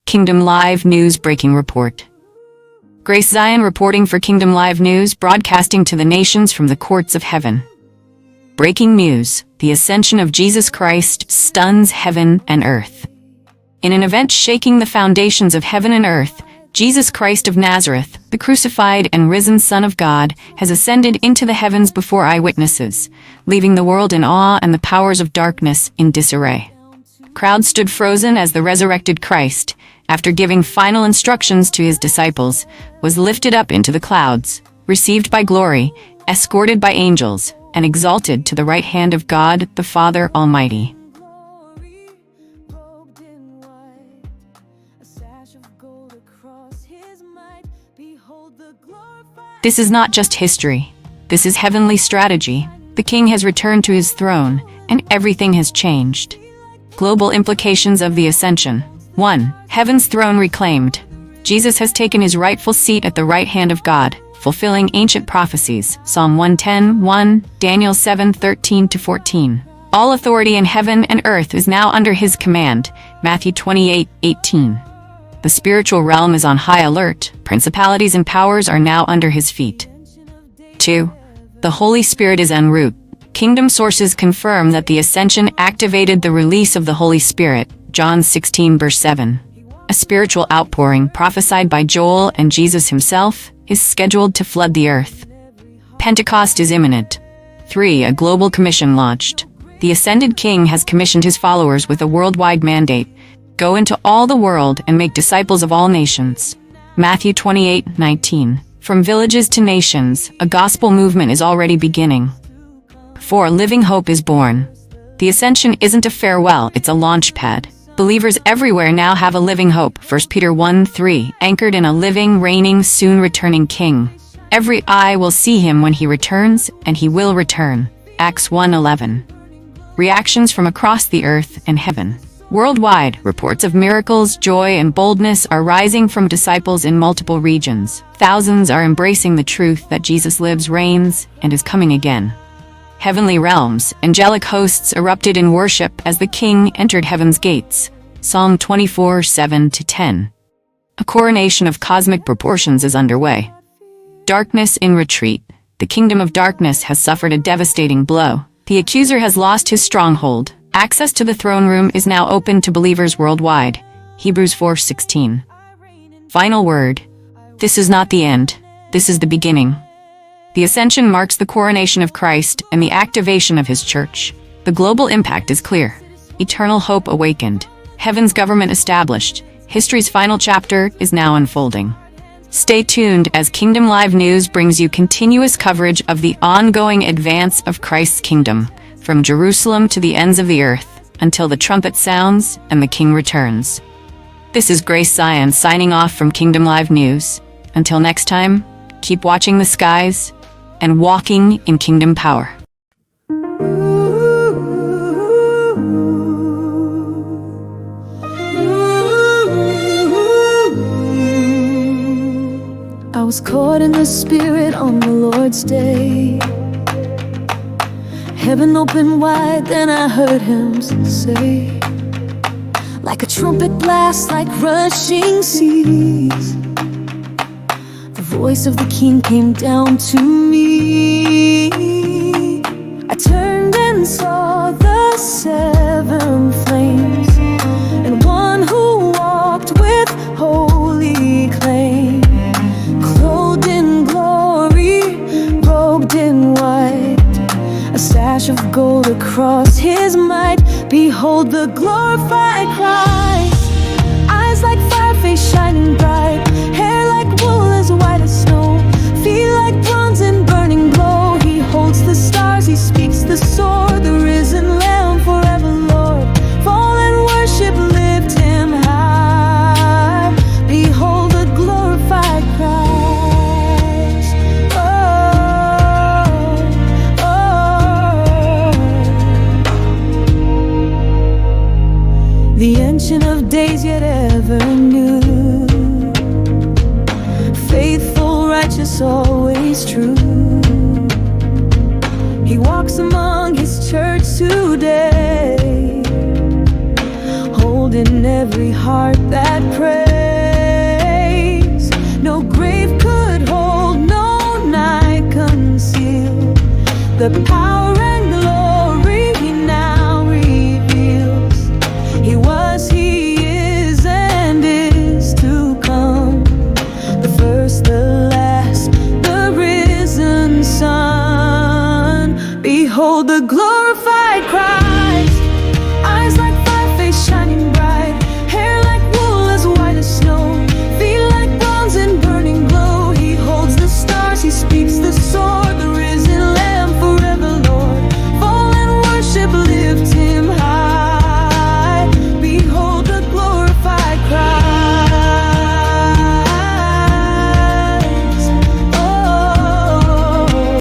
Kingdom Live News Breaking Report. Grace Zion reporting for Kingdom Live News, broadcasting to the nations from the courts of heaven. Breaking news: the ascension of Jesus Christ stuns heaven and earth. In an event shaking the foundations of heaven and earth, Jesus Christ of Nazareth, the crucified and risen Son of God, has ascended into the heavens before eyewitnesses, leaving the world in awe and the powers of darkness in disarray. Crowds stood frozen as the resurrected Christ, after giving final instructions to his disciples, was lifted up into the clouds, received by glory, escorted by angels, and exalted to the right hand of God, the Father Almighty. This is not just history. This is heavenly strategy. The King has returned to his throne, and everything has changed. Global implications of the Ascension. 1. Heaven's throne reclaimed. Jesus has taken his rightful seat at the right hand of God, fulfilling ancient prophecies. Psalm 110:1, Daniel 7:13-14. All authority in heaven and earth is now under his command. Matthew 28:18. The spiritual realm is on high alert. Principalities and powers are now under his feet. 2. The Holy Spirit is en route. Kingdom sources confirm that the Ascension activated the release of the Holy Spirit. John 16:7. A spiritual outpouring prophesied by Joel and Jesus himself is scheduled to flood the earth. Pentecost is imminent. 3. A global commission launched. The ascended King has commissioned his followers with a worldwide mandate: go into all the world and make disciples of all nations. Matthew 28:19. From villages to nations, a gospel movement is already beginning. 4. Living hope is born. The Ascension isn't a farewell, it's a launch pad. Believers everywhere now have a living hope. 1 Peter 1:3, anchored in a living, reigning, soon returning King. Every eye will see him when he returns, and he will return. Acts 1:11. Reactions from across the earth and heaven. Worldwide, reports of miracles, joy, and boldness are rising from disciples in multiple regions. Thousands are embracing the truth that Jesus lives, reigns, and is coming again. Heavenly realms, angelic hosts erupted in worship as the King entered heaven's gates. Psalm 24:7-10. A coronation of cosmic proportions is underway. Darkness in retreat. The kingdom of darkness has suffered a devastating blow. The accuser has lost his stronghold. Access to the throne room is now open to believers worldwide. Hebrews 4:16. Final word. This is not the end. This is the beginning. The Ascension marks the coronation of Christ and the activation of his church. The global impact is clear. Eternal hope awakened. Heaven's government established. History's final chapter is now unfolding. Stay tuned as Kingdom Live News brings you continuous coverage of the ongoing advance of Christ's kingdom, from Jerusalem to the ends of the earth, until the trumpet sounds and the King returns. This is Grace Zion signing off from Kingdom Live News. Until next time, keep watching the skies and walking in kingdom power. I was caught in the Spirit on the Lord's day. Heaven opened wide, then I heard him say, like a trumpet blast, like rushing seas, the voice of the King came down to me. I turned and saw the seven flames, and one who walked with holy clay, clothed in glory, robed in white, a sash of gold across his might. Behold the glorified Christ, eyes like fire, face shining bright, hair like wool as white as snow, feet like bronze in burning glow. He holds the stars, he speaks the sword, the risen Lamb forever Lord. Fall and worship, lift him high. Behold the glorified Christ. The Ancient of Days yet ever new, faithful, righteous, always true. He walks among his church today, holding every heart that prays. the power